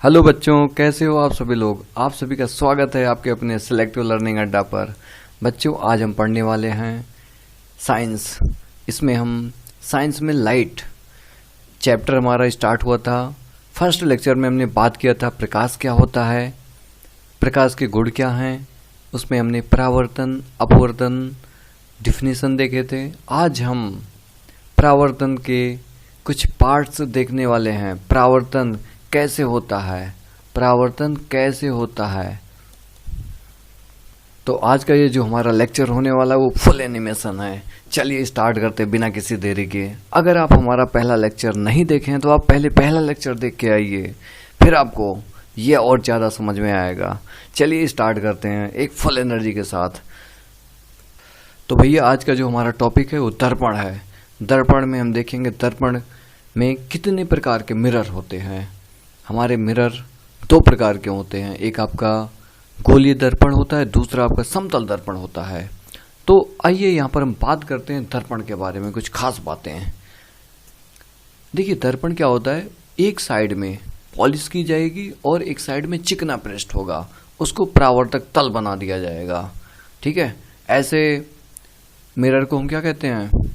Hello बच्चों, कैसे हो आप सभी लोग। आप सभी का स्वागत है आपके अपने सिलेक्टिव लर्निंग अड्डा पर। बच्चों, आज हम पढ़ने वाले हैं साइंस। इसमें हम साइंस में लाइट चैप्टर हमारा स्टार्ट हुआ था। फर्स्ट लेक्चर में हमने बात किया था प्रकाश क्या होता है, प्रकाश के गुण क्या हैं। उसमें हमने परावर्तन, अपवर्तन, डिफिनीशन देखे थे। आज हम परावर्तन के कुछ पार्ट्स देखने वाले हैं। परावर्तन कैसे होता है, परावर्तन कैसे होता है। तो आज का ये जो हमारा लेक्चर होने वाला है वो फुल एनिमेशन है। चलिए स्टार्ट करते बिना किसी देरी के। अगर आप हमारा पहला लेक्चर नहीं देखें तो आप पहले पहला लेक्चर देख के आइए, फिर आपको ये और ज़्यादा समझ में आएगा। चलिए स्टार्ट करते हैं एक फुल एनर्जी के साथ। तो भैया, आज का जो हमारा टॉपिक है वो दर्पण है। दर्पण में हम देखेंगे दर्पण में कितने प्रकार के मिरर होते हैं। हमारे मिरर दो प्रकार के होते हैं, एक आपका गोलीय दर्पण होता है, दूसरा आपका समतल दर्पण होता है। तो आइए यहाँ पर हम बात करते हैं दर्पण के बारे में, कुछ खास बातें हैं। देखिए, दर्पण क्या होता है, एक साइड में पॉलिश की जाएगी और एक साइड में चिकना पृष्ठ होगा, उसको परावर्तक तल बना दिया जाएगा। ठीक है, ऐसे मिरर को हम क्या कहते हैं,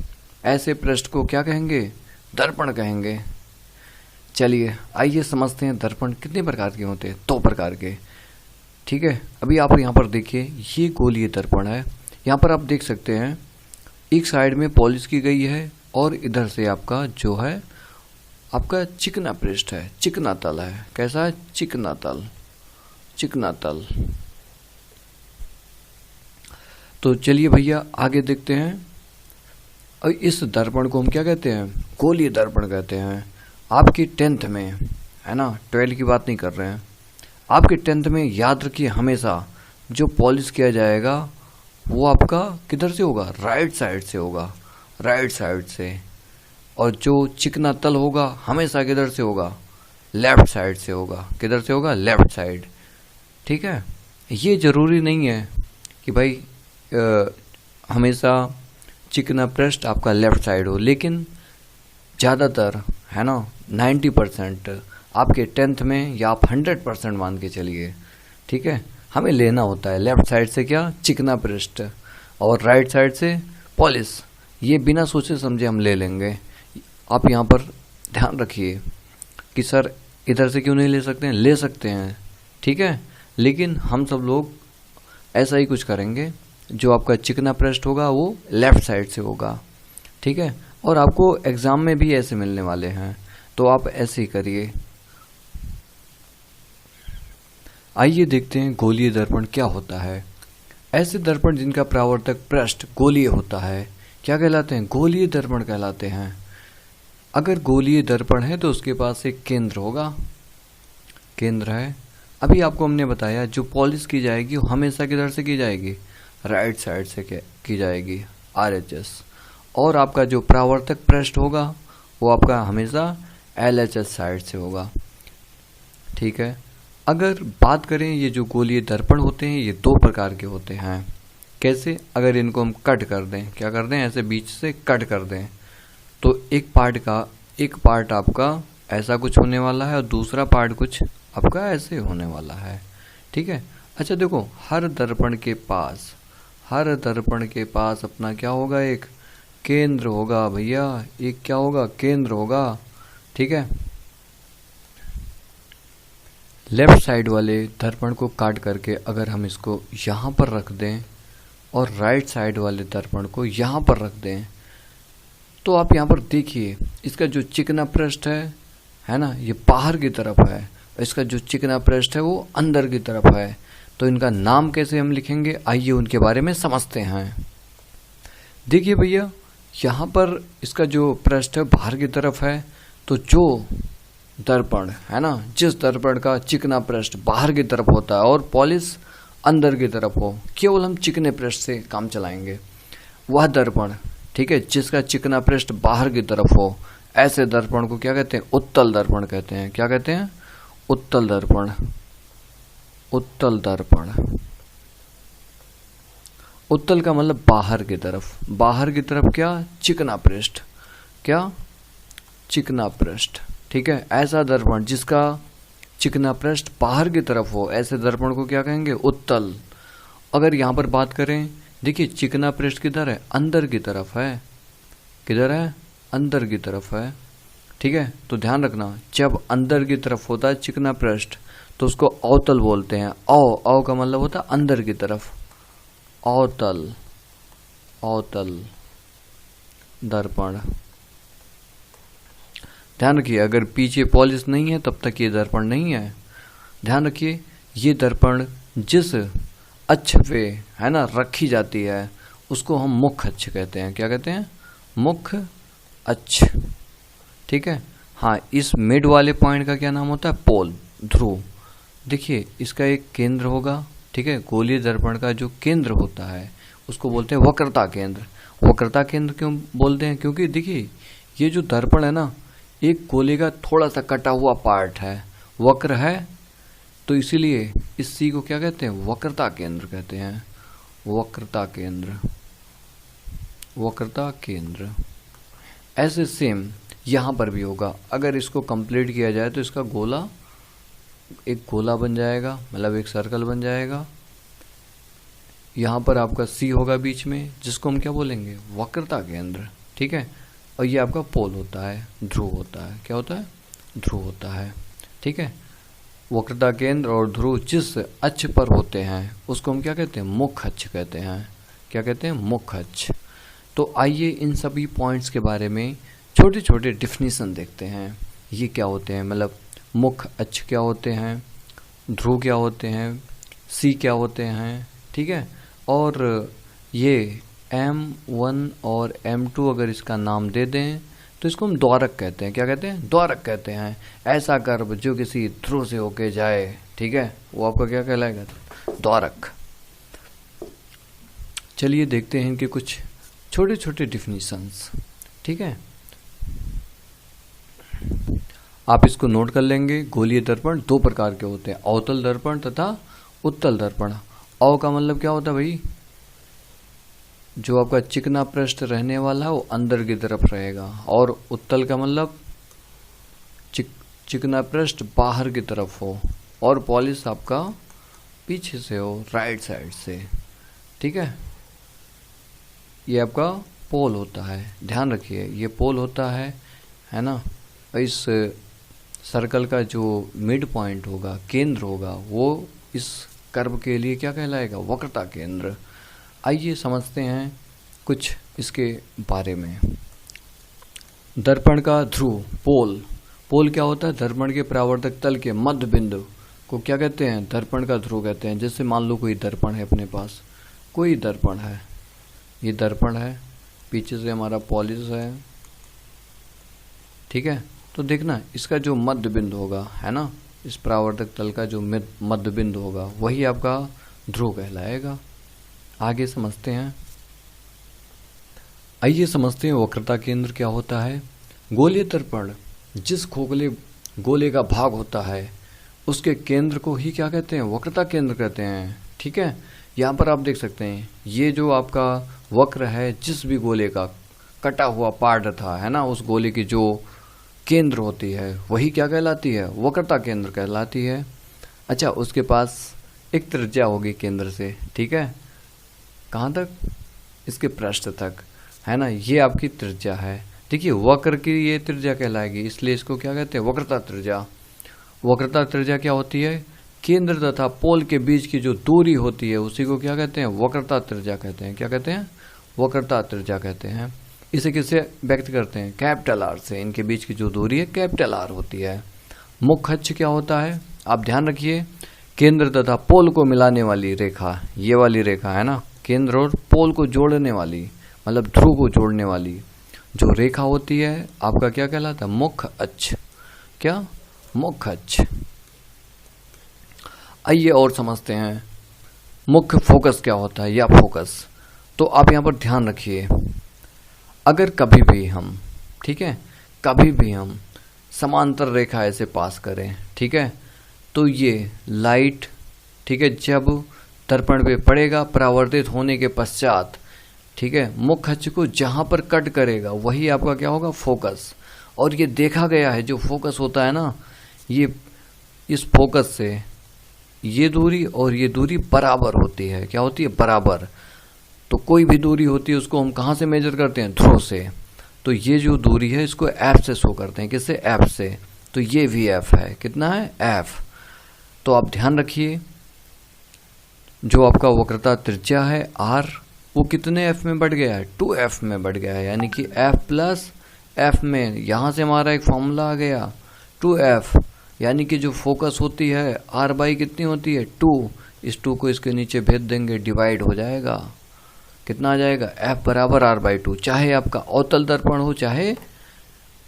ऐसे पृष्ठ को क्या कहेंगे, दर्पण कहेंगे। चलिए आइए समझते हैं दर्पण कितने प्रकार के होते हैं। दो प्रकार के। ठीक है, अभी आप यहाँ पर देखिए, ये गोलीय दर्पण है। यहाँ पर आप देख सकते हैं एक साइड में पॉलिश की गई है और इधर से आपका जो है आपका चिकना पृष्ठ है, चिकना तल है। कैसा है, चिकना तल, चिकना तल। तो चलिए भैया आगे देखते हैं। और इस दर्पण को हम क्या कहते हैं, गोलीय दर्पण कहते हैं। आपकी 10th में, है ना, 12 की बात नहीं कर रहे हैं, आपके 10th में याद रखिए हमेशा जो पॉलिश किया जाएगा वो आपका किधर से होगा, राइट साइड से होगा, राइट साइड से। और जो चिकना तल होगा हमेशा किधर से होगा, लेफ्ट साइड से होगा। किधर से होगा, लेफ्ट साइड। ठीक है, ये जरूरी नहीं है कि भाई हमेशा चिकना पृष्ठ आपका लेफ्ट साइड हो, लेकिन ज़्यादातर, है ना, 90% आपके 10th में, या आप 100% मान के चलिए। ठीक है, हमें लेना होता है लेफ्ट साइड से क्या, चिकना पृष्ठ, और राइट साइड से पॉलिश। ये बिना सोचे समझे हम ले लेंगे। आप यहाँ पर ध्यान रखिए कि सर इधर से क्यों नहीं ले सकते हैं, ले सकते हैं। ठीक है, लेकिन हम सब लोग ऐसा ही कुछ करेंगे, जो आपका चिकना पृष्ठ होगा वो लेफ्ट साइड से होगा। ठीक है, और आपको एग्जाम में भी ऐसे मिलने वाले हैं, तो आप ऐसे ही करिए। आइए देखते हैं गोलीय दर्पण क्या होता है। ऐसे दर्पण जिनका परावर्तक पृष्ठ गोलीय होता है क्या कहलाते हैं, गोलीय दर्पण कहलाते हैं। अगर गोलीय दर्पण है तो उसके पास एक केंद्र होगा, केंद्र है। अभी आपको हमने बताया जो पॉलिश की जाएगी वो हमेशा किधर से की जाएगी, राइट साइड से की जाएगी, RHS। और आपका जो परावर्तक पृष्ठ होगा वो आपका हमेशा LHS साइड से होगा। ठीक है, अगर बात करें ये जो गोलीय दर्पण होते हैं ये दो प्रकार के होते हैं। कैसे, अगर इनको हम कट कर दें, क्या कर दें, ऐसे बीच से कट कर दें, तो एक पार्ट आपका ऐसा कुछ होने वाला है और दूसरा पार्ट कुछ आपका ऐसे होने वाला है। ठीक है, अच्छा देखो, हर दर्पण के पास अपना क्या होगा, एक केंद्र होगा भैया, एक क्या होगा, केंद्र होगा। ठीक है, लेफ्ट साइड वाले दर्पण को काट करके अगर हम इसको यहाँ पर रख दें और राइट साइड वाले दर्पण को यहाँ पर रख दें, तो आप यहाँ पर देखिए इसका जो चिकना पृष्ठ है ना, ये बाहर की तरफ है, इसका जो चिकना पृष्ठ है वो अंदर की तरफ है। तो इनका नाम कैसे हम लिखेंगे, आइए उनके बारे में समझते हैं। देखिए भैया, यहाँ पर इसका जो पृष्ठ बाहर की तरफ है, तो जो दर्पण है ना, जिस दर्पण का चिकना पृष्ठ बाहर की तरफ होता है और पॉलिश अंदर की तरफ हो, केवल हम चिकने पृष्ठ से काम चलाएंगे, वह दर्पण, ठीक है, जिसका चिकना पृष्ठ बाहर की तरफ हो, ऐसे दर्पण को क्या कहते हैं, उत्तल दर्पण कहते हैं। क्या कहते हैं, उत्तल दर्पण। उत्तल दर्पण, उत्तल का मतलब बाहर की तरफ, बाहर की तरफ क्या, चिकना पृष्ठ, क्या, चिकना पृष्ठ। ठीक है, ऐसा दर्पण जिसका चिकना पृष्ठ बाहर की तरफ हो, ऐसे दर्पण को क्या कहेंगे? उत्तल। अगर यहाँ पर बात करें, देखिए चिकना पृष्ठ किधर है? अंदर की तरफ है। किधर है? अंदर की तरफ है। ठीक है, तो ध्यान रखना, जब अंदर की तरफ होता है चिकना पृष्ठ तो उसको अवतल बोलते हैं। अव का मतलब होता है अंदर की तरफ, अवतल, अवतल दर्पण। ध्यान रखिए, अगर पीछे पॉलिश नहीं है तब तक ये दर्पण नहीं है। ध्यान रखिए, ये दर्पण जिस अक्ष पे है ना रखी जाती है उसको हम मुख्य अक्ष कहते हैं। क्या कहते हैं? मुख्य अक्ष। ठीक है, हाँ, इस मिड वाले पॉइंट का क्या नाम होता है? पोल, ध्रुव। देखिए इसका एक केंद्र होगा। ठीक है, गोलीय दर्पण का जो केंद्र होता है उसको बोलते हैं वक्रता केंद्र। वक्रता केंद्र क्यों बोलते हैं? क्योंकि देखिए ये जो दर्पण है ना, एक गोले का थोड़ा सा कटा हुआ पार्ट है, वक्र है, तो इसीलिए इस सी को क्या कहते हैं? वक्रता केंद्र कहते हैं। वक्रता केंद्र, वक्रता केंद्र। ऐसे सेम यहां पर भी होगा। अगर इसको कंप्लीट किया जाए तो इसका गोला, एक गोला बन जाएगा, मतलब एक सर्कल बन जाएगा। यहां पर आपका सी होगा बीच में, जिसको हम क्या बोलेंगे? वक्रता केंद्र। ठीक है, और ये आपका पोल होता है, ध्रुव होता है। क्या होता है? ध्रुव होता है। ठीक है, वक्रता केंद्र और ध्रुव जिस अक्ष पर होते हैं उसको हम क्या कहते हैं? मुख्य अक्ष कहते हैं। क्या कहते हैं? मुख्य अक्ष। तो आइए इन सभी पॉइंट्स के बारे में छोटे छोटे डिफिनीशन देखते हैं। ये क्या होते हैं, मतलब मुख्य अक्ष क्या होते हैं, ध्रुव क्या होते हैं, सी क्या होते हैं। ठीक है, और ये M1 और M2 अगर इसका नाम दे दें तो इसको हम द्वारक कहते हैं। क्या कहते हैं? द्वारक कहते हैं। ऐसा कर्व जो किसी ध्रुव से होके जाए, ठीक है, वो आपका क्या कहलाएगा? द्वारक। चलिए देखते हैं इनके कुछ छोटे छोटे डिफिनीशंस। ठीक है, आप इसको नोट कर लेंगे। गोलीय दर्पण दो प्रकार के होते हैं, अवतल दर्पण तथा उत्तल दर्पण। अव का मतलब क्या होता है भाई? जो आपका चिकना पृष्ठ रहने वाला है वो अंदर की तरफ रहेगा, और उत्तल का मतलब चिकना पृष्ठ बाहर की तरफ हो और पॉलिश आपका पीछे से हो, राइट साइड से। ठीक है, ये आपका पोल होता है। ध्यान रखिए, ये पोल होता है ना। इस सर्कल का जो मिड पॉइंट होगा, केंद्र होगा, वो इस कर्व के लिए क्या कहलाएगा? वक्रता केंद्र। आइए समझते हैं कुछ इसके बारे में। दर्पण का ध्रुव, पोल। पोल क्या होता है? दर्पण के परावर्तक तल के मध्य बिंदु को क्या कहते हैं? दर्पण का ध्रुव कहते हैं। जैसे मान लो कोई दर्पण है अपने पास, कोई दर्पण है, ये दर्पण है, पीछे से हमारा पॉलिश है। ठीक है, तो देखना इसका जो मध्य बिंदु होगा, है ना, इस परावर्तक तल का जो मध्य बिंदु होगा वही आपका ध्रुव कहलाएगा। आगे समझते हैं। आइए समझते हैं वक्रता केंद्र क्या होता है। गोलीय दर्पण जिस खोखले गोले का भाग होता है उसके केंद्र को ही क्या कहते हैं? वक्रता केंद्र कहते हैं। ठीक है, यहाँ पर आप देख सकते हैं ये जो आपका वक्र है, जिस भी गोले का कटा हुआ पार्ट था, है ना, उस गोले की जो केंद्र होती है वही क्या कहलाती है? वक्रता केंद्र कहलाती है। अच्छा, उसके पास एक त्रिज्या होगी केंद्र से। ठीक है, कहाँ तक? इसके पृष्ठ तक, है ना, ये आपकी त्रिज्या है। देखिए वक्र की ये त्रिज्या कहलाएगी, इसलिए इसको क्या कहते हैं? वक्रता त्रिज्या। वक्रता त्रिज्या क्या होती है? केंद्र तथा पोल के बीच की जो दूरी होती है उसी को क्या कहते हैं? वक्रता त्रिज्या कहते हैं। क्या कहते हैं? वक्रता त्रिज्या कहते हैं। इसे किससे व्यक्त करते हैं? कैपिटल आर से। इनके बीच की जो दूरी है कैपिटल आर होती है। मुख्य अक्ष क्या होता है? आप ध्यान रखिए, केंद्र तथा पोल को मिलाने वाली रेखा, ये वाली रेखा है ना, केंद्र और पोल को जोड़ने वाली, मतलब ध्रुव को जोड़ने वाली जो रेखा होती है आपका क्या कहलाता है? मुख्य अक्ष। क्या? मुख्य अक्ष। आइए और समझते हैं मुख्य फोकस क्या होता है, या फोकस। तो आप यहाँ पर ध्यान रखिए, अगर कभी भी हम, ठीक है, कभी भी हम समांतर रेखा ऐसे पास करें, ठीक है, तो ये लाइट, ठीक है, जब दर्पण पे पड़ेगा परावर्तित होने के पश्चात, ठीक है, मुख्य अक्ष को जहां पर कट करेगा वही आपका क्या होगा? फोकस। और ये देखा गया है जो फोकस होता है ना, ये इस फोकस से ये दूरी और ये दूरी बराबर होती है। क्या होती है? बराबर। तो कोई भी दूरी होती है उसको हम कहाँ से मेजर करते हैं? ध्रुव से। तो ये जो दूरी है इसको एफ से शो करते हैं। किससे? एफ से। तो ये भी एफ है। कितना है? एफ। तो आप ध्यान रखिए जो आपका वक्रता त्रिज्या है आर, वो कितने एफ में बढ़ गया है? 2f में बढ़ गया है। यानी कि f प्लस एफ में, यहां से हमारा एक फॉर्मूला आ गया 2f। यानी कि जो फोकस होती है r बाई कितनी होती है? 2। इस 2 को इसके नीचे भेज देंगे, डिवाइड हो जाएगा। कितना आ जाएगा? f बराबर r बाई 2। चाहे आपका अवतल दर्पण हो चाहे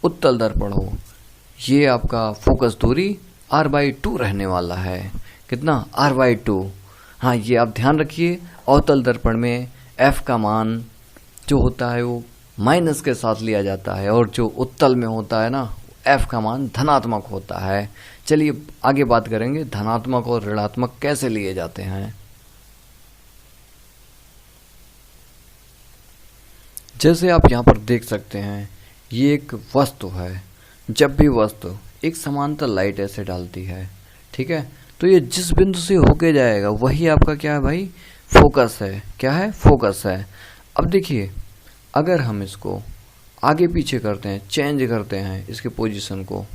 उत्तल दर्पण हो, ये आपका फोकस दूरी r बाई 2 रहने वाला है। कितना? r by 2। हाँ, ये आप ध्यान रखिए, अवतल दर्पण में f का मान जो होता है वो माइनस के साथ लिया जाता है, और जो उत्तल में होता है ना, f का मान धनात्मक होता है। चलिए आगे बात करेंगे धनात्मक और ऋणात्मक कैसे लिए जाते हैं। जैसे आप यहाँ पर देख सकते हैं, ये एक वस्तु है। जब भी वस्तु एक समांतर लाइट ऐसे डालती है, ठीक है, तो ये जिस बिंदु से होके जाएगा वही आपका क्या है भाई? फोकस है। क्या है? फोकस है। अब देखिए, अगर हम इसको आगे पीछे करते हैं, चेंज करते हैं इसके पोजीशन को,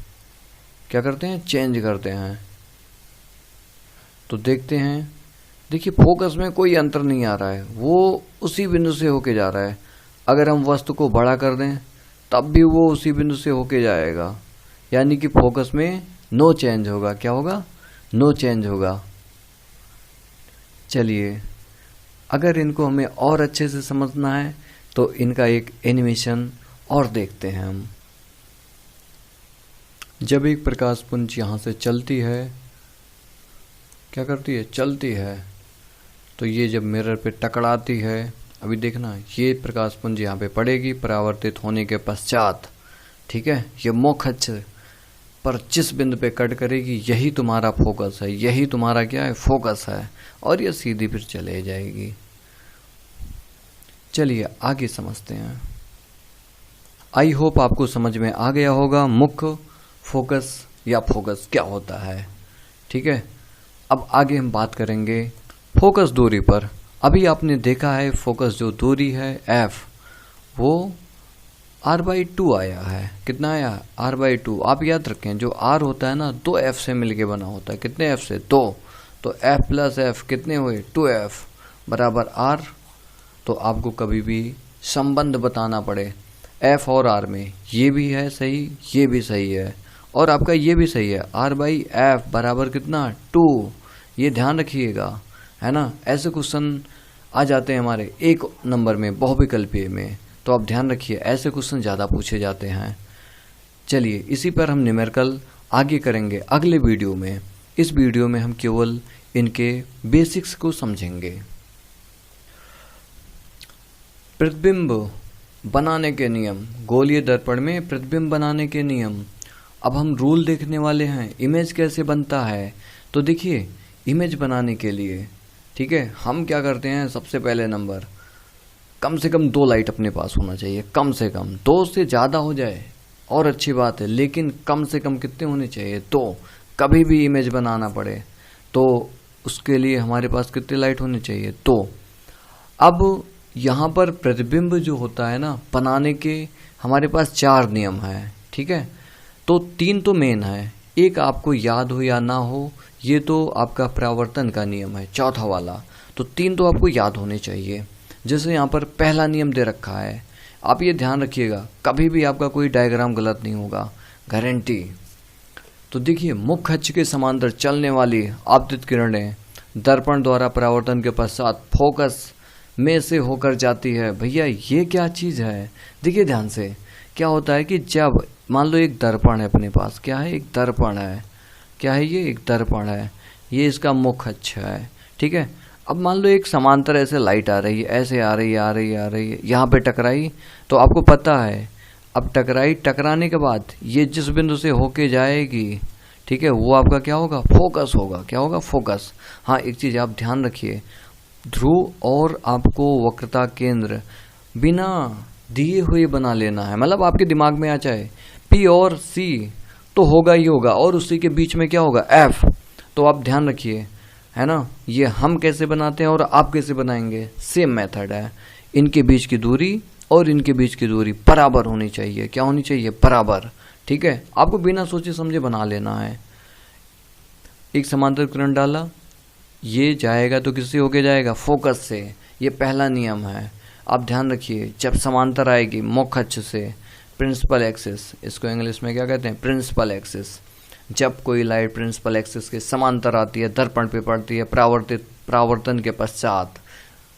क्या करते हैं? चेंज करते हैं, तो देखते हैं, देखिए फोकस में कोई अंतर नहीं आ रहा है, वो उसी बिंदु से होके जा रहा है। अगर हम वस्तु को बड़ा कर दें तब भी वो उसी बिंदु से होके जाएगा। यानी कि फोकस में नो चेंज होगा। क्या होगा? नो चेंज होगा। चलिए, अगर इनको हमें और अच्छे से समझना है तो इनका एक एनिमेशन और देखते हैं हम। जब एक प्रकाश पुंज यहाँ से चलती है, क्या करती है? चलती है। तो ये जब मिरर पे टकराती है, अभी देखना, ये प्रकाश पुंज यहाँ पे पड़ेगी परावर्तित होने के पश्चात, ठीक है। ये मुख्य अक्ष पर जिस बिंदु पे कट करेगी यही तुम्हारा फोकस है, यही तुम्हारा क्या है? फोकस है। और ये सीधी फिर चले जाएगी। चलिए आगे समझते हैं। आई होप आपको समझ में आ गया होगा मुख्य फोकस या फोकस क्या होता है, ठीक है। अब आगे हम बात करेंगे फोकस दूरी पर। अभी आपने देखा है फोकस जो दूरी है f, वो r/2 आया है। कितना आया? r/2। आप याद रखें जो r होता है ना, 2f से मिलके बना होता है। कितने f से? 2। तो f प्लस f कितने हुए? 2f बराबर r। तो आपको कभी भी संबंध बताना पड़े f और r में, ये भी है सही, ये भी सही है, और आपका ये भी सही है, r/f बराबर कितना? 2। ये ध्यान रखिएगा, है ना। ऐसे क्वेश्चन आ जाते हैं हमारे 1 नंबर में बहुविकल्पीय में, तो आप ध्यान रखिए ऐसे क्वेश्चन ज़्यादा पूछे जाते हैं। चलिए इसी पर हम न्यूमेरिकल आगे करेंगे अगले वीडियो में। इस वीडियो में हम केवल इनके बेसिक्स को समझेंगे। प्रतिबिंब बनाने के नियम, गोलीय दर्पण में प्रतिबिंब बनाने के नियम। अब हम रूल देखने वाले हैं, इमेज कैसे बनता है। तो देखिए इमेज बनाने के लिए, ठीक है, हम क्या करते हैं, सबसे पहले नंबर कम से कम 2 लाइट अपने पास होना चाहिए। कम से कम 2 से ज़्यादा हो जाए और अच्छी बात है, लेकिन कम से कम कितने होने चाहिए? 2। कभी भी इमेज बनाना पड़े तो उसके लिए हमारे पास कितने लाइट होने चाहिए? 2। अब यहाँ पर प्रतिबिंब जो होता है ना, बनाने के हमारे पास 4 नियम है, ठीक है। तो 3 तो मेन है, एक आपको याद हो या ना हो, ये तो आपका परावर्तन का नियम है, चौथा वाला। तो 3 तो आपको याद होने चाहिए। जैसे यहाँ पर पहला नियम दे रखा है, आप ये ध्यान रखिएगा कभी भी आपका कोई डायग्राम गलत नहीं होगा, गारंटी। तो देखिए मुख्य अक्ष के समांतर चलने वाली आपतित किरणें दर्पण द्वारा परावर्तन के पश्चात फोकस में से होकर जाती है। भैया ये क्या चीज़ है? देखिए ध्यान से, क्या होता है कि जब मान लो एक दर्पण है अपने पास, क्या है? एक दर्पण है। क्या है ये? एक दर्पण है। ये इसका मुख्य अक्ष है, ठीक है। अब मान लो एक समांतर ऐसे लाइट आ रही है, ऐसे आ रही है, यहाँ पे टकराई, तो आपको पता है अब टकराने के बाद ये जिस बिंदु से होके जाएगी, ठीक है, वो आपका क्या होगा? फोकस होगा। क्या होगा? फोकस। हाँ, एक चीज़ आप ध्यान रखिए, ध्रुव और आपको वक्रता केंद्र बिना दिए हुए बना लेना है। मतलब आपके दिमाग में आ जाए P और C तो होगा ही होगा, और उसी के बीच में क्या होगा, एफ। तो आप ध्यान रखिए, है ना, ये हम कैसे बनाते हैं और आप कैसे बनाएंगे, सेम मेथड है। इनके बीच की दूरी और इनके बीच की दूरी बराबर होनी चाहिए। क्या होनी चाहिए, बराबर। ठीक है, आपको बिना सोचे समझे बना लेना है। एक समांतर किरण डाला, ये जाएगा तो किससे होके जाएगा, फोकस से। ये पहला नियम है, आप ध्यान रखिए। जब समांतर आएगी मुख्य अक्ष से, प्रिंसिपल एक्सिस, इसको इंग्लिश में क्या कहते हैं, प्रिंसिपल एक्सिस। जब कोई लाइट प्रिंसिपल एक्सिस के समांतर आती है, दर्पण पे पड़ती है, परावर्तन के पश्चात,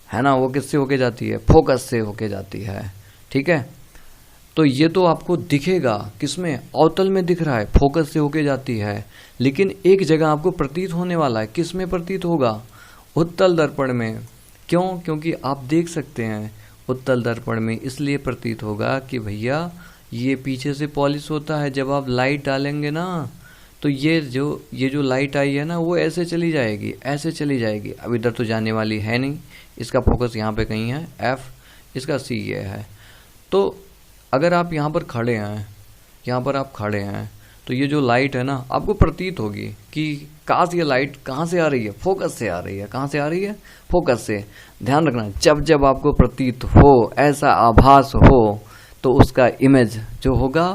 है ना, वो किससे होके जाती है, फोकस से होके जाती है। ठीक है, तो ये तो आपको दिखेगा किसमें, अवतल में दिख रहा है, फोकस से होके जाती है। लेकिन एक जगह आपको प्रतीत होने वाला है, किस में प्रतीत होगा, उत्तल दर्पण में। क्यों, क्योंकि आप देख सकते हैं उत्तल दर्पण में इसलिए प्रतीत होगा कि भैया ये पीछे से पॉलिश होता है। जब आप लाइट डालेंगे ना, तो ये जो लाइट आई है ना, वो ऐसे चली जाएगी, ऐसे चली जाएगी। अब इधर तो जाने वाली है नहीं, इसका फोकस यहाँ पे कहीं है, एफ, इसका सी ये है। तो अगर आप यहाँ पर खड़े हैं, यहाँ पर आप खड़े हैं, तो ये जो लाइट है ना, आपको प्रतीत होगी कि काश ये लाइट कहाँ से आ रही है, फोकस से आ रही है। कहाँ से आ रही है, फोकस से। ध्यान रखना, जब जब आपको प्रतीत हो, ऐसा आभास हो, तो उसका इमेज जो होगा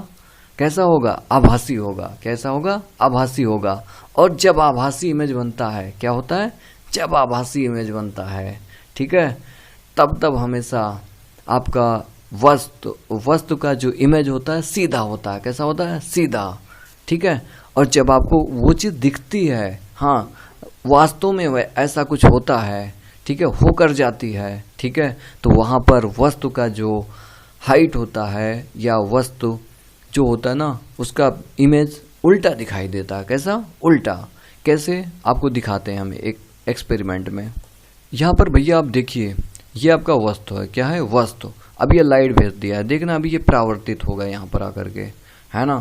कैसा होगा, आभासी होगा। कैसा होगा, आभासी होगा। और जब आभासी इमेज बनता है, क्या होता है, जब आभासी इमेज बनता है, ठीक है, तब हमेशा आपका वस्तु का जो इमेज होता है सीधा होता है। कैसा होता है, सीधा। ठीक है, और जब आपको वो चीज दिखती है, हाँ, वास्तव में वह ऐसा कुछ होता है, ठीक है, होकर जाती है, ठीक है, तो वहां पर वस्तु का जो हाइट होता है या वस्तु जो होता है ना, उसका इमेज उल्टा दिखाई देता है। कैसा, उल्टा। कैसे, आपको दिखाते हैं हम एक एक्सपेरिमेंट में। यहाँ पर भैया आप देखिए, ये आपका वस्तु है। क्या है, वस्तु। अब ये लाइट भेज दिया है, देखना अभी ये परावर्तित होगा यहाँ पर आकर के, है ना,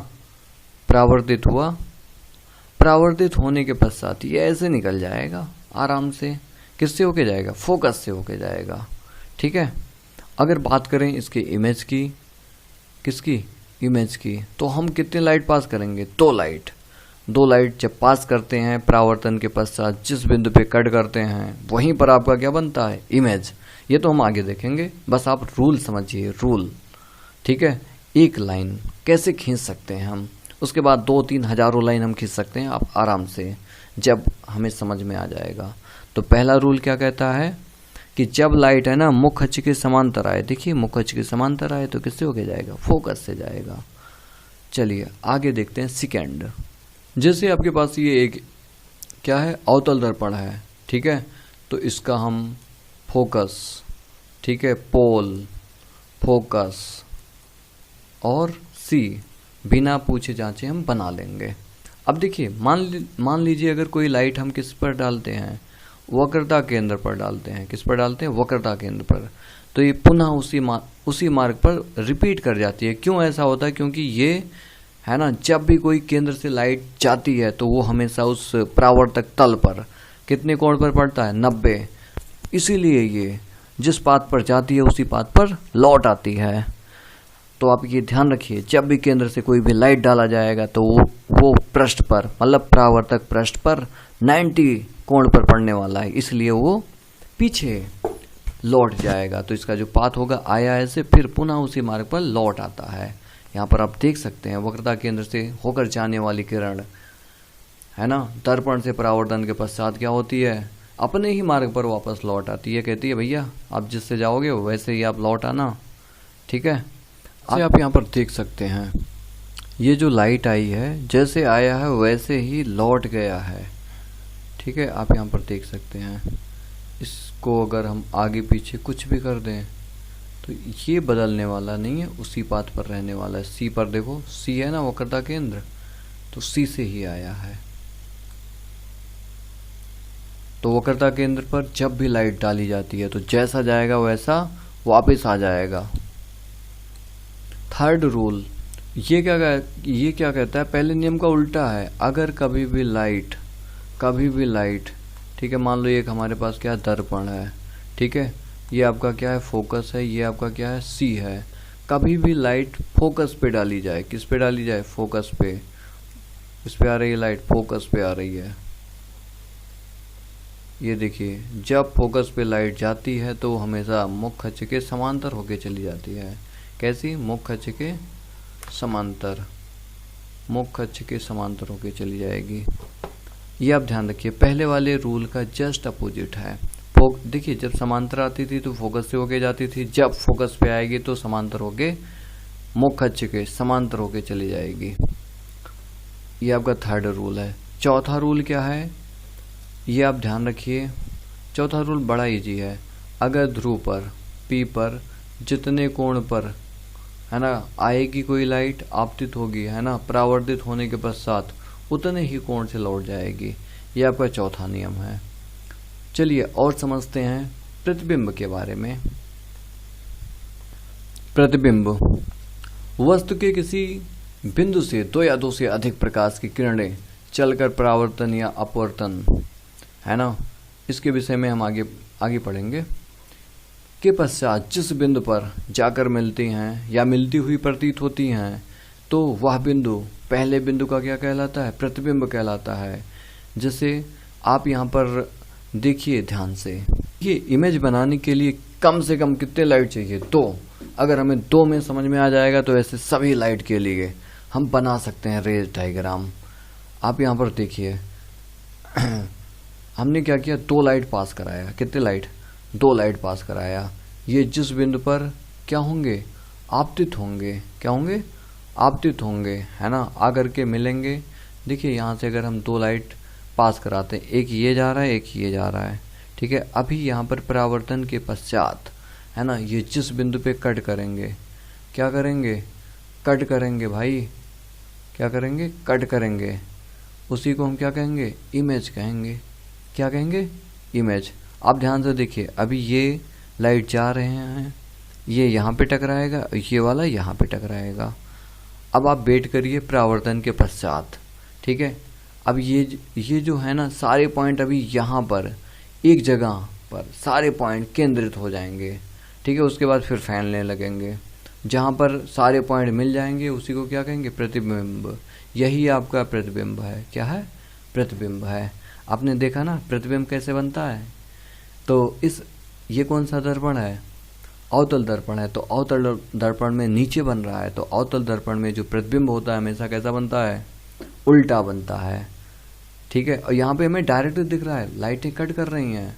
परावर्तित हुआ। परावर्तित होने के पश्चात ये ऐसे निकल जाएगा आराम से। किससे होके जाएगा, फोकस से होके जाएगा। ठीक है, अगर बात करें इसके इमेज की, किसकी, इमेज की, तो हम कितने लाइट पास करेंगे, दो लाइट जब पास करते हैं परावर्तन के पश्चात, जिस बिंदु पे कट करते हैं, वहीं पर आपका क्या बनता है, इमेज। ये तो हम आगे देखेंगे, बस आप रूल समझिए, रूल। ठीक है, एक लाइन कैसे खींच सकते हैं हम, उसके बाद 2-3 हजारों लाइन हम खींच सकते हैं आप आराम से, जब हमें समझ में आ जाएगा। तो पहला रूल क्या कहता है कि जब लाइट है ना मुख्य अक्ष के समांतर आए, देखिए मुख्य अक्ष के समांतर आए तो किससे होके जाएगा, फोकस से जाएगा। चलिए आगे देखते हैं सेकेंड। जैसे आपके पास ये एक क्या है, अवतल दर्पण है, ठीक है, तो इसका हम फोकस, ठीक है, पोल, फोकस और सी बिना पूछे जांचे हम बना लेंगे। अब देखिए, मान लीजिए अगर कोई लाइट हम किस पर डालते हैं, वक्रता केंद्र पर डालते हैं। किस पर डालते हैं, वक्रता केंद्र पर, तो ये पुनः उसी मार्ग पर रिपीट कर जाती है। क्यों ऐसा होता है, क्योंकि ये है ना, जब भी कोई केंद्र से लाइट जाती है तो वो हमेशा उस परावर्तक तल पर कितने कोण पर पड़ता है, 90। इसीलिए ये जिस पाथ पर जाती है उसी पाथ पर लौट आती है। तो आप ये ध्यान रखिए, जब भी केंद्र से कोई भी लाइट डाला जाएगा तो वो पृष्ठ पर, मतलब परावर्तक पृष्ठ पर 90 कोण पर पड़ने वाला है, इसलिए वो पीछे लौट जाएगा। तो इसका जो पाथ होगा, आया ऐसे, फिर पुनः उसी मार्ग पर लौट आता है। यहाँ पर आप देख सकते हैं वक्रता केंद्र से होकर जाने वाली किरण, है ना, दर्पण से परावर्तन के पश्चात क्या होती है, अपने ही मार्ग पर वापस लौट आती है। कहती है भैया आप जिससे जाओगे वैसे ही आप लौट आना। ठीक है, आप यहाँ पर देख सकते हैं ये जो लाइट आई है, जैसे आया है वैसे ही लौट गया है। ठीक है, आप यहाँ पर देख सकते हैं। इसको अगर हम आगे पीछे कुछ भी कर दें तो ये बदलने वाला नहीं है, उसी पाथ पर रहने वाला है। सी पर देखो, सी है ना वक्रता केंद्र, तो सी से ही आया है। तो वक्रता केंद्र पर जब भी लाइट डाली जाती है तो जैसा जाएगा वैसा वापस आ जाएगा। थर्ड रूल ये क्या कहता है, पहले नियम का उल्टा है। अगर कभी भी लाइट, ठीक है, मान लो एक हमारे पास क्या है, दर्पण है, ठीक है, ये आपका क्या है, फोकस है, ये आपका क्या है, सी है। कभी भी लाइट फोकस पे डाली जाए, किस पे डाली जाए, फोकस पे, इस पे आ रही है लाइट, फोकस पे आ रही है। ये देखिए, जब फोकस पे लाइट जाती है तो हमेशा मुख्य अक्ष के समांतर होके चली जाती है। कैसी? मुख्य अक्ष के समांतर, मुख्य अक्ष के समांतर होके चली जाएगी। ये आप ध्यान रखिए, पहले वाले रूल का जस्ट अपोजिट है। देखिए, जब समांतर आती थी तो फोकस से होके जाती थी, जब फोकस पे आएगी तो समांतर होके मुख्य अक्ष के समांतर होके चली जाएगी। ये आपका थर्ड रूल है। चौथा रूल क्या है, ये आप ध्यान रखिए। चौथा रूल बड़ा इजी है। अगर ध्रुव पर P पर जितने कोण पर, है ना, आएगी कोई लाइट, आपतित होगी, है ना, परावर्तित होने के पश्चात उतने ही कोण से लौट जाएगी। यह आपका चौथा नियम है। चलिए और समझते हैं प्रतिबिंब के बारे में। प्रतिबिंब, वस्तु के किसी बिंदु से दो या दो से अधिक प्रकाश की किरणें चलकर परावर्तन या अपवर्तन, है ना, इसके विषय में हम आगे पढ़ेंगे, के पश्चात जिस बिंदु पर जाकर मिलती हैं या मिलती हुई प्रतीत होती हैं, तो वह बिंदु पहले बिंदु का क्या कहलाता है? प्रतिबिंब कहलाता है। जैसे आप यहाँ पर देखिए ध्यान से, ये इमेज बनाने के लिए कम से कम कितने लाइट चाहिए? 2। अगर हमें 2 में समझ में आ जाएगा तो ऐसे सभी लाइट के लिए हम बना सकते हैं रेज डायग्राम। आप यहाँ पर देखिए, हमने क्या किया, 2 लाइट पास कराया। कितने लाइट? 2 लाइट पास कराया। ये जिस बिंदु पर क्या होंगे? आपतित होंगे। क्या होंगे? आपतित होंगे, है ना, आकर के मिलेंगे। देखिए यहाँ से अगर हम 2 लाइट पास कराते हैं, एक ये जा रहा है, एक ये जा रहा है, ठीक है। अभी यहाँ पर परावर्तन के पश्चात, है ना, ये जिस बिंदु पे कट करेंगे, क्या करेंगे? कट करेंगे भाई, क्या करेंगे? कट करेंगे। उसी को हम क्या कहेंगे? इमेज कहेंगे। क्या कहेंगे? इमेज। आप ध्यान से देखिए, अभी ये लाइट जा रहे हैं, ये यहाँ पे टकराएगा, ये वाला यहाँ पे टकराएगा। अब आप वेट करिए परावर्तन के पश्चात, ठीक है। अब ये जो है ना, सारे पॉइंट अभी यहाँ पर एक जगह पर सारे पॉइंट केंद्रित हो जाएंगे, ठीक है। उसके बाद फिर फैलने लगेंगे। जहाँ पर सारे पॉइंट मिल जाएंगे उसी को क्या कहेंगे? प्रतिबिंब। यही आपका प्रतिबिंब है। क्या है? प्रतिबिंब है। आपने देखा ना प्रतिबिंब कैसे बनता है? तो ये कौन सा दर्पण है? अवतल दर्पण है। तो अवतल दर्पण में नीचे बन रहा है, तो अवतल दर्पण में जो प्रतिबिंब होता है हमेशा कैसा बनता है? उल्टा बनता है, ठीक है। और यहाँ पे हमें डायरेक्ट दिख रहा है, लाइटें कट कर रही हैं,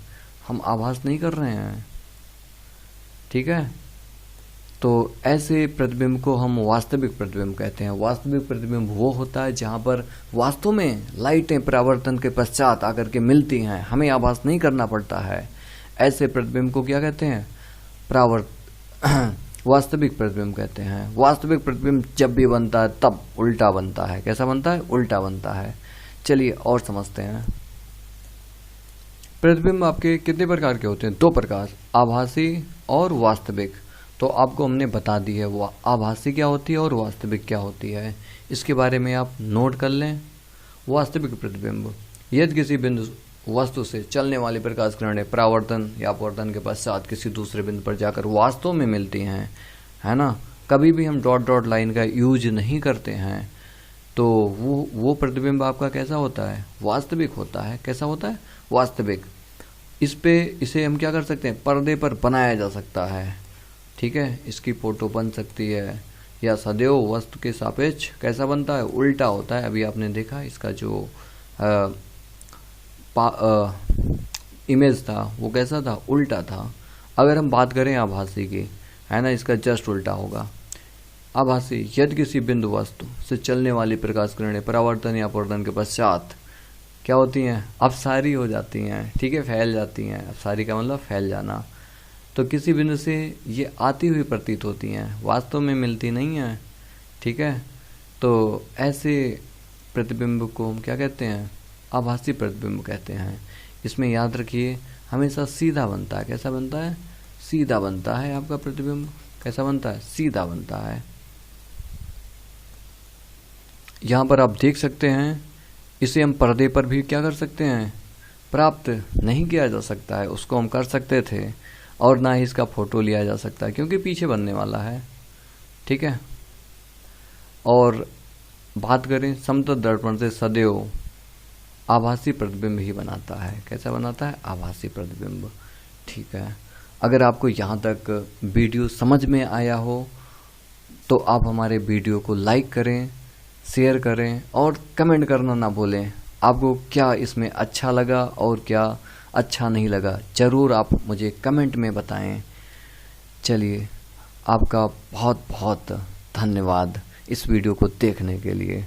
हम आभास नहीं कर रहे हैं, ठीक है। तो ऐसे प्रतिबिंब को हम वास्तविक प्रतिबिंब कहते हैं। वास्तविक प्रतिबिंब वो होता है जहाँ पर वास्तव में लाइटें परावर्तन के पश्चात आकर के मिलती हैं, हमें आभास नहीं करना पड़ता है। ऐसे प्रतिबिंब को क्या कहते हैं? वास्तविक प्रतिबिंब कहते हैं। वास्तविक प्रतिबिंब जब भी बनता है तब उल्टा बनता है। कैसा बनता है? उल्टा बनता है। चलिए और समझते हैं। प्रतिबिंब आपके कितने प्रकार के होते हैं? 2 प्रकार, आभासी और वास्तविक। तो आपको हमने बता दी है वो आभासी क्या होती है और वास्तविक क्या होती है। इसके बारे में आप नोट कर लें। वास्तविक प्रतिबिंब, यदि किसी बिंदु वस्तु से चलने वाली प्रकाश किरणें परावर्तन या अपवर्तन के पश्चात किसी दूसरे बिंदु पर जाकर वास्तव में मिलती हैं, है ना, कभी भी हम डॉट डॉट लाइन का यूज नहीं करते हैं, तो वो प्रतिबिंब आपका कैसा होता है? वास्तविक होता है। कैसा होता है? वास्तविक। इसे हम क्या कर सकते हैं? पर्दे पर बनाया जा सकता है, ठीक है। इसकी फोटो बन सकती है, या सदैव वस्तु के सापेक्ष कैसा बनता है? उल्टा होता है। अभी आपने देखा इसका जो इमेज था वो कैसा था? उल्टा था। अगर हम बात करें आभासी की, है ना, इसका जस्ट उल्टा होगा। आभासी, यदि किसी बिंदु वस्तु से चलने वाली प्रकाश किरणें परावर्तन या अपवर्तन के पश्चात क्या होती हैं? अपसारी हो जाती हैं, ठीक है, फैल जाती हैं। अपसारी का मतलब फैल जाना। तो किसी बिंदु से ये आती हुई प्रतीत होती हैं, वास्तव में मिलती नहीं हैं, ठीक है। तो ऐसे प्रतिबिंब को हम क्या कहते हैं? आभासी प्रतिबिंब कहते हैं। इसमें याद रखिए हमेशा सीधा बनता है। कैसा बनता है? सीधा बनता है आपका प्रतिबिंब। कैसा बनता है? सीधा बनता है। यहाँ पर आप देख सकते हैं, इसे हम पर्दे पर भी क्या कर सकते हैं? प्राप्त नहीं किया जा सकता है। उसको हम कर सकते थे, और ना ही इसका फोटो लिया जा सकता है क्योंकि पीछे बनने वाला है, ठीक है। और बात करें समतल दर्पण से सदैव आभासी प्रतिबिंब ही बनाता है। कैसा बनाता है? आभासी प्रतिबिंब। ठीक है, अगर आपको यहाँ तक वीडियो समझ में आया हो तो आप हमारे वीडियो को लाइक करें, शेयर करें और कमेंट करना ना भूलें। आपको क्या इसमें अच्छा लगा और क्या अच्छा नहीं लगा, ज़रूर आप मुझे कमेंट में बताएं। चलिए, आपका बहुत बहुत धन्यवाद इस वीडियो को देखने के लिए।